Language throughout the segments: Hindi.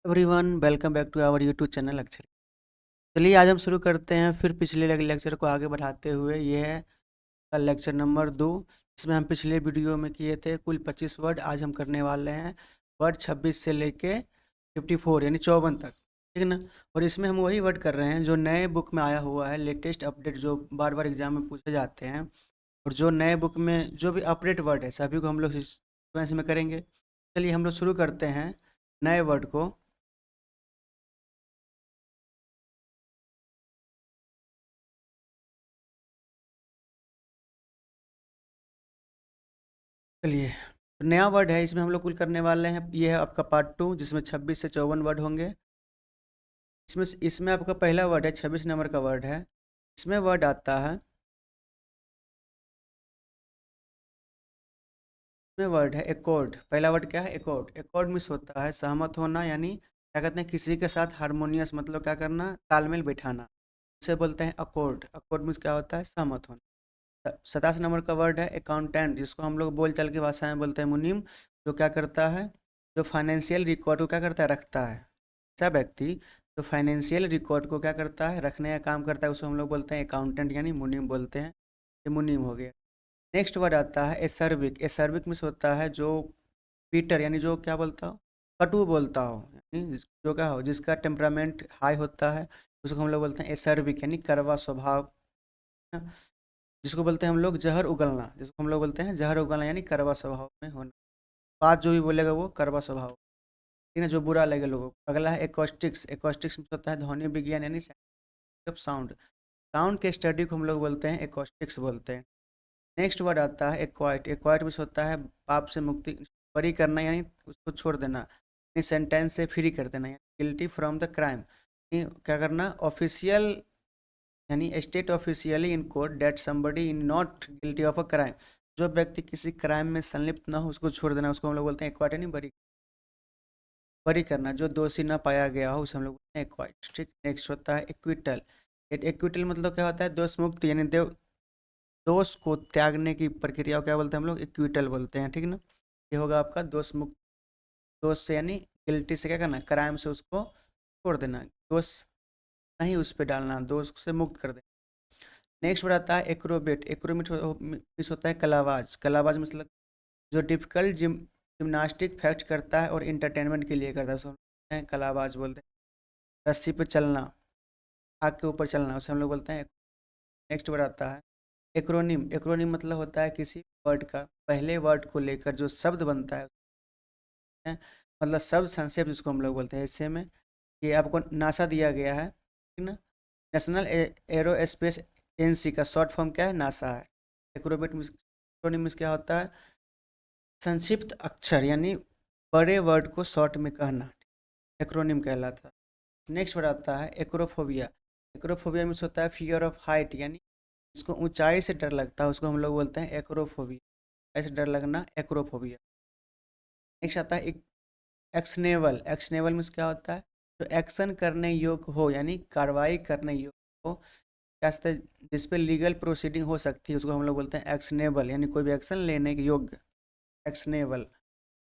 Everyone welcome back to our YouTube channel Akshar. चलिए आज हम शुरू करते हैं फिर पिछले लेक्चर को आगे बढ़ाते हुए। ये है लेक्चर नंबर 2। इसमें हम पिछले वीडियो में किए थे कुल 25 वर्ड। आज हम करने वाले हैं वर्ड 26 से लेके 54 यानी 54 तक, ठीक है ना। और इसमें हम वही वर्ड कर रहे हैं जो नए बुक में आया हुआ है, लेटेस्ट अपडेट जो बार बार एग्जाम में पूछे जाते हैं। और जो नए बुक में जो भी अपडेट वर्ड है सभी को हम लोग सीक्वेंस में करेंगे। चलिए हम लोग शुरू करते हैं नए वर्ड को। चलिए नया वर्ड है, इसमें हम लोग कुल करने वाले हैं। ये है आपका पार्ट 2 जिसमें 26 से 54 वर्ड होंगे। इसमें इसमें आपका पहला वर्ड है, 26 नंबर का वर्ड है। इसमें वर्ड आता है, इसमें वर्ड है एकॉर्ड। पहला वर्ड क्या है? एकॉर्ड। एकॉर्ड मीन्स होता है सहमत होना, यानी क्या कहते हैं किसी के साथ हारमोनियस, मतलब क्या करना, तालमेल बैठाना, इसे बोलते हैं अकॉर्ड। अकॉर्ड मीन्स क्या होता है? सहमत होना। 27 नंबर का वर्ड है अकाउंटेंट, जिसको हम लोग बोलचाल की भाषा में बोलते हैं मुनीम। जो क्या करता है? जो फाइनेंशियल रिकॉर्ड को क्या करता है? रखता है। ऐसा व्यक्ति जो फाइनेंशियल रिकॉर्ड को क्या करता है? रखने का काम करता है, उसको हम लोग बोलते हैं अकाउंटेंट यानी मुनीम बोलते हैं। ये मुनीम हो गया। नेक्स्ट वर्ड आता है एसर्विक। एसर्विक मीन्स होता है जो पीटर, यानी जो क्या बोलता हो, कटु बोलता हो, यानी जो क्या हो, जिसका टेम्परामेंट हाई होता है, उसको हम लोग बोलते हैं एसर्विक यानी कड़वा स्वभाव। जिसको बोलते हैं हम लोग जहर उगलना, जिसको हम लोग बोलते हैं जहर उगलना यानी कड़वा स्वभाव में होना। बात जो भी बोलेगा वो कड़वा स्वभाव, ठीक है ना, जो बुरा लगे लोगों को। अगला है एकॉस्टिक्स। एकॉस्टिक्स में होता है ध्वनि विज्ञान यानी ऑफ साउंड। साउंड के स्टडी को हम लोग बोलते हैं एकॉस्टिक्स बोलते हैं। नेक्स्ट वर्ड आता है एक्वाइट। एक्वाइट में होता है पाप से मुक्ति, बरी करना यानी उसको छोड़ देना, यानी सेंटेंस से फ्री कर देना, यानी गिल्टी फ्रॉम द क्राइम। क्या करना? ऑफिशियल यानी state officially in court that somebody in not guilty of a crime. जो व्यक्ति किसी क्राइम में संलिप्त ना हो उसको छोड़ देना, उसको हम लोग बोलते हैं एक्वाइट यानी बरी, बरी करना। जो दोषी ना पाया गया हो उसे हम लोग बोलते हैं एक्वाइट, ठीक। नेक्स्ट होता है एक्विटल। एक्विटल मतलब क्या होता है? दोष मुक्त, यानी देव दोष को त्यागने की प्रक्रिया को क्या बोलते हैं हम लोग? इक्विटल बोलते हैं, ठीक ना। ये होगा आपका दोष मुक्त। दोष से यानी गिल्टी से क्या करना? क्राइम से उसको छोड़ देना, दोष नहीं उस पर डालना, दोष से मुक्त कर देना। नेक्स्ट वर्ड आता है एक्रोबेट। एक्रोबेट मीन्स होता है कलाबाज। कलाबाज मतलब जो डिफिकल्ट जिम्नास्टिक फैक्ट करता है और इंटरटेनमेंट के लिए करता है, उसको हम बोलते हैं कलाबाज बोलते हैं। रस्सी पे चलना, आग के ऊपर चलना, उसे हम लोग बोलते हैं। नेक्स्ट वर्ड आता है एक्रोनिम। एक्रोनिम मतलब होता है किसी वर्ड का पहले वर्ड को लेकर जो शब्द बनता है, मतलब शब्द संक्षेप जिसको हम लोग बोलते हैं। ऐसे में ये आपको नासा दिया गया है, ठीक ना। नेशनल एरोस्पेस एजेंसी का शॉर्ट फॉर्म क्या है? नासा है। एक्रोनिम क्या होता है? संक्षिप्त अक्षर, यानी बड़े वर्ड को शॉर्ट में कहना, एक्रोनिम कहलाता है। नेक्स्ट वर्ड आता है एक्रोफोबिया। एक्रोफोबिया मीन्स होता है फियर ऑफ हाइट, यानी इसको ऊंचाई से डर लगता है, उसको हम लोग बोलते हैं एक्रोफोबिया। ऐसे डर लगना एक्रोफोबिया। नेक्स्ट आता है एक्सनेवल। एक्सनेवल मीन्स क्या होता है? तो एक्शन करने योग्य हो, यानी कार्रवाई करने योग्य हो, क्या कहते हैं जिस पे लीगल प्रोसीडिंग हो सकती है, उसको हम लोग बोलते हैं एक्शनेबल, यानी कोई भी एक्शन लेने के योग्य, एक्शनेबल।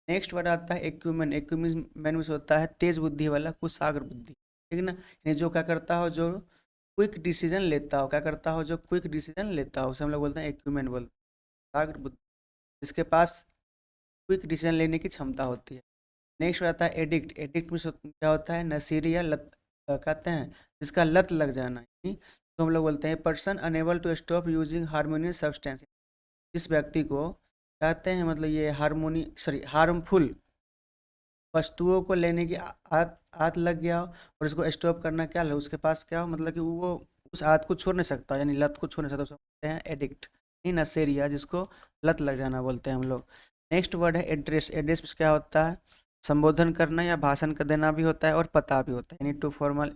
नेक्स्ट वर्ड आता है एक्यूमेन। एक्यूमेन मीन्स होता है तेज बुद्धि वाला, कुशाग्र बुद्धि, ठीक है ना। यानी जो क्या करता हो, जो क्विक डिसीजन लेता हो, क्या करता हो, जो क्विक डिसीजन लेता हो, उसे हम लोग बोलते हैं एक्यूमेन बोलते हैं, कुशाग्र बुद्धि, जिसके पास क्विक डिसीजन लेने की क्षमता होती है। नेक्स्ट आता है एडिक्ट। एडिक्ट में क्या होता है? नशीली या लत, कहते हैं जिसका लत लग जाना, यानी तो हम लोग बोलते हैं person unable to stop using harmonious substance. जिस व्यक्ति को कहते हैं मतलब ये हार्मफुल वस्तुओं को लेने की आदत लग गया हो और उसको स्टॉप करना क्या है उसके पास क्या हो, मतलब कि वो उस आदत को छोड़ नहीं सकता, यानी लत को छोड़ नहीं सकता, उसको बोलते हैं एडिक्ट, नहीं नशेरिया, जिसको लत लग जाना बोलते हैं हम लोग। नेक्स्ट वर्ड है एड्रेस। एड्रेस क्या होता है? संबोधन करना या भाषण कर देना भी होता है और पता भी होता है, यानी टू फॉर्मल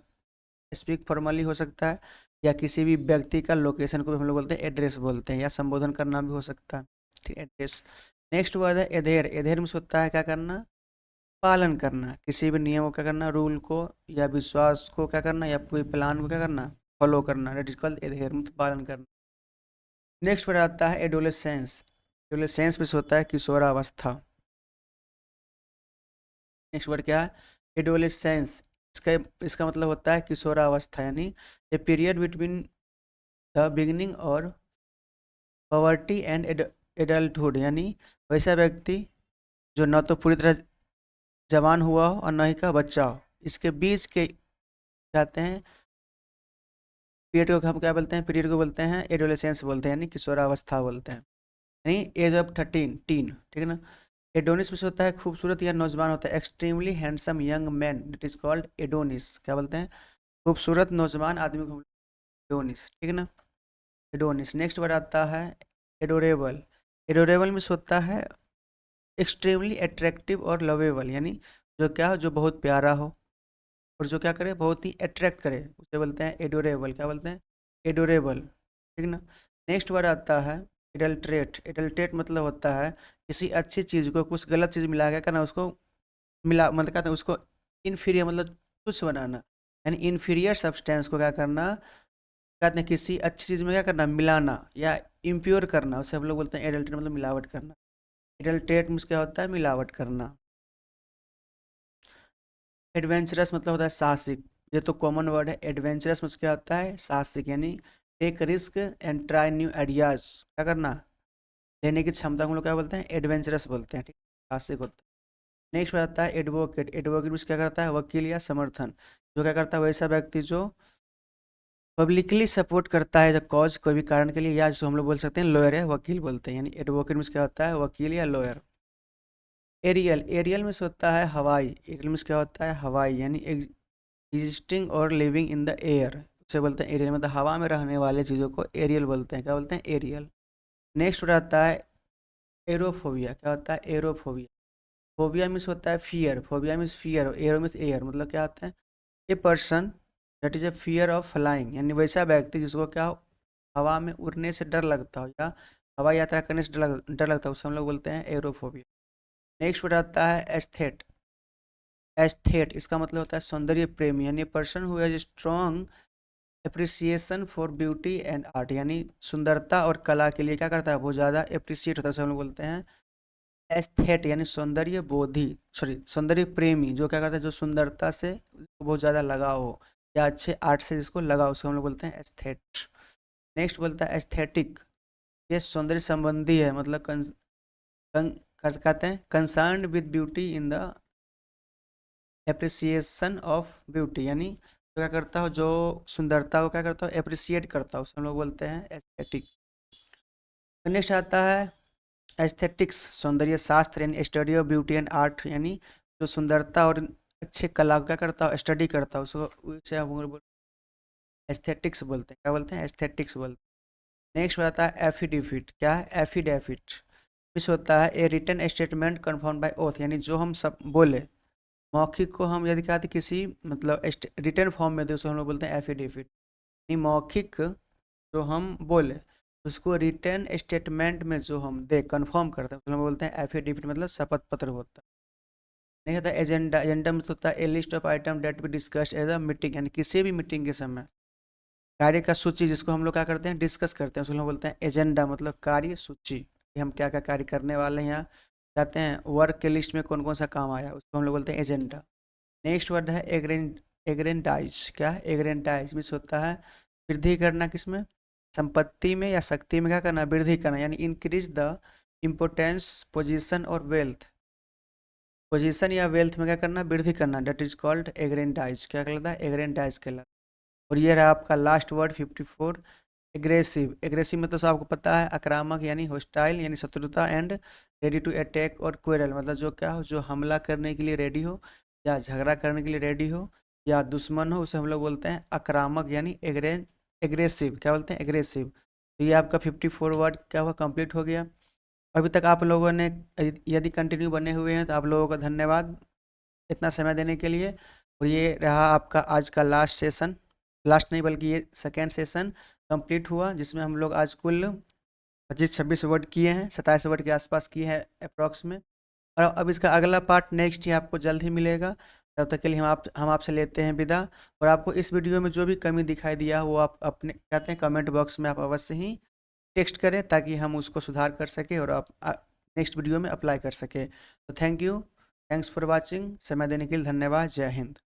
स्पीक फॉर्मली हो सकता है, या किसी भी व्यक्ति का लोकेशन को भी हम लोग बोलते हैं एड्रेस बोलते हैं, या संबोधन करना भी हो सकता है, ठीक, एड्रेस। नेक्स्ट वर्ड है एधेर। एधेर में होता है क्या करना? पालन करना, किसी भी नियम को क्या करना, रूल को या विश्वास को क्या करना, या कोई प्लान को क्या करना, फॉलो करना, दैट इज कॉल्ड एधेर, मतलब पालन करना। नेक्स्ट वर्ड आता है एडोलेसेंस। एडोलेसेंस में होता है किशोरावस्था। नेक्स्ट वर्ड क्या है? एडोलेसेंस, इसका इसका मतलब होता है किशोरावस्था, यानी a period between the beginning और पॉवर्टी एंड एडल्टहुड, यानी वैसा व्यक्ति जो न तो पूरी तरह जवान हुआ हो और न ही का बच्चा हो, इसके बीच के कहते हैं पीरियड को हम क्या बोलते हैं, पीरियड को बोलते हैं एडोलेसेंस बोलते हैं, यानी किशोरावस्था बोलते हैं, यानी एज ऑफ 13 टीन, ठीक है ना। एडोनिस में से होता है खूबसूरत या नौजवान होता है, extremely handsome young man, it is called Adonis, क्या बोलते हैं, खूबसूरत नौजवान आदमी को एडोनिस, ठीक है ना, एडोनिस। नेक्स्ट वर्ड आता है एडोरेबल। एडोरेबल में से होता है एक्सट्रीमली अट्रैक्टिव और लवेबल, यानी जो क्या हो, जो बहुत प्यारा हो और जो क्या करे, बहुत ही अट्रैक्ट करे, उसे बोलते हैं एडोरेबल, क्या बोलते हैं, एडोरेबल, ठीक ना। नेक्स्ट वर्ड आता है एडल्ट्रेट। एडल्ट्रेट मतलब होता है किसी अच्छी चीज़ को कुछ गलत चीज़ मिला के करना, उसको मिला मतलब कहते हैं उसको इन्फीरियर मतलब तुच्छ बनाना, यानी इन्फीरियर सब्सटेंस को क्या करना, कहते हैं किसी अच्छी चीज़ में क्या करना, मिलाना या इम्प्योर करना, उसे हम लोग बोलते हैं एडल्ट्रेट, मतलब मिलावट करना। एडल्ट्रेट में क्या होता है, मिलावट करना। एडवेंचरस मतलब होता है साहसिक, ये तो कॉमन वर्ड है। एडवेंचरस में क्या होता है, साहसिक, यानी take risk and try new ideas, क्या करना, लेने की क्षमता को हम लोग क्या बोलते हैं, एडवेंचरस बोलते हैं, ठीक, साहसिक होता है। नेक्स्ट आता है एडवोकेट। एडवोकेट में क्या करता है, वकील या समर्थन, जो क्या करता है वैसा व्यक्ति जो पब्लिकली सपोर्ट करता है, जो कॉज कोई भी कारण के लिए, या जो हम लोग बोल सकते हैं लॉयर है, वकील बोलते हैं, यानी एडवोकेट में क्या होता है, वकील या लॉयर। एरियल। एरियल में से होता है हवाई। एरियल में क्या होता है, हवाई, यानी एग्जिस्टिंग और लिविंग इन द एयर, उसे बोलते हैं एरियल, मतलब हवा में रहने वाले चीज़ों को एरियल बोलते हैं, क्या बोलते हैं, एरियल। नेक्स्ट आता है एरोफोबिया। क्या होता है, एरोफोबिया। फोबिया मीन्स होता है fear, phobia means fear, arrow means air, मतलब क्या होता है, a person that is a fear of flying, यानी वैसा व्यक्ति जिसको क्या हो, हवा में उड़ने से डर लगता हो या हवाई यात्रा करने से डर लगता है, उसे हम लोग बोलते हैं एरोफोबिया। नेक्स्ट आता है एस्थेट। एस्थेट इसका मतलब होता है सौंदर्य प्रेमी, यानी person who has strong appreciation for beauty and art, यानी सुंदरता और कला के लिए क्या करता है, बहुत ज़्यादा एप्रिसिएट होता है, उसे हम लोग बोलते हैं एस्थेट, यानी सौंदर्य बोधि, सॉरी सौंदर्य प्रेमी, जो क्या करता है, जो सुंदरता से बहुत ज़्यादा लगाव हो या अच्छे आर्ट से जिसको लगाव, उसको हम लोग बोलते हैं एस्थेट। नेक्स्ट बोलता है एस्थेटिक, ये सौंदर्य संबंधी है, मतलब कन, कहते हैं concern with beauty in the appreciation of beauty, यानी तो क्या करता हो, जो सुंदरता को क्या करता हो, एप्रिसिएट करता हो, उसे हम लोग बोलते हैं एस्थेटिक। नेक्स्ट आता है एस्थेटिक्स, सौंदर्य शास्त्र, यानी study of beauty and art, यानी जो सुंदरता और अच्छे कला को क्या करता हो, स्टडी करता हो, उसको उसे हम लोग एस्थेटिक्स बोलते हैं, क्या बोलते हैं, एस्थेटिक्स बोलते हैं। नेक्स्ट आता है एफिडेविट। क्या है, एफिडेविट इस होता है a written statement confirm by oath, यानी जो हम सब बोले मौखिक को हम यदि कहते किसी मतलब रिटर्न फॉर्म में दे, उसको हम लोग बोलते हैं एफिडेविट, यानी मौखिक जो हम बोले उसको रिटर्न स्टेटमेंट में जो हम दे कन्फर्म करते हैं, उसको हम बोलते हैं एफिडेविट, मतलब शपथ पत्र होता है। नहीं होता एजेंडा। एजेंडा में होता है a list of item that be discussed at a meeting, यानी किसी भी मीटिंग के समय कार्य का सूची जिसको हम लोग क्या करते हैं, डिस्कस करते हैं, उसको हम बोलते हैं एजेंडा, मतलब कार्य सूची, कि हम क्या क्या कार्य करने वाले हैं, या कहते हैं वर्क के लिस्ट में कौन कौन सा काम आया, उसको हम लोग बोलते हैं एजेंडा। नेक्स्ट वर्ड है एग्रेंडाइज। क्या है, एग्रेंडाइज मीन्स होता है वृद्धि करना, किसमें, संपत्ति में या शक्ति में क्या करना, वृद्धि करना, यानी इंक्रीज द इम्पोर्टेंस पोजीशन और वेल्थ, पोजीशन या वेल्थ में क्या करना, वृद्धि करना, डेट इज कॉल्ड एग्रेंडाइज, क्या कहलाता है, एग्रेंडाइज कहलाता है। और ये रहा आपका लास्ट वर्ड 54 एग्रेसिव। एग्रेसिव मतलब तो आपको पता है आक्रामक, यानी होस्टाइल, यानी शत्रुता, एंड रेडी टू अटैक और क्वेरल, मतलब जो क्या हो, जो हमला करने के लिए रेडी हो या झगड़ा करने के लिए रेडी हो या दुश्मन हो, उसे हम लोग बोलते हैं आक्रामक, यानी एग्रेसिव, क्या बोलते हैं, एग्रेसिव। तो ये आपका 54 वर्ड क्या हुआ, कंप्लीट हो गया। अभी तक आप लोगों ने यदि कंटिन्यू बने हुए हैं तो आप लोगों का धन्यवाद इतना समय देने के लिए। और ये रहा आपका आज का लास्ट सेशन, लास्ट नहीं बल्कि ये सेकेंड सेशन कंप्लीट हुआ, जिसमें हम लोग आज कुल 25-26 वर्ड किए हैं, 27 वर्ड के आसपास किए हैं अप्रॉक्स में। और अब इसका अगला पार्ट नेक्स्ट ही आपको जल्द ही मिलेगा। तब तक के लिए हम आपसे लेते हैं विदा। और आपको इस वीडियो में जो भी कमी दिखाई दिया वो आप अपने कहते हैं कमेंट बॉक्स में आप अवश्य ही टेक्स्ट करें, ताकि हम उसको सुधार कर सकें और आप नेक्स्ट वीडियो में अप्लाई कर सकें। तो thank you. Thanks for watching. समय देने के लिए धन्यवाद। जय हिंद।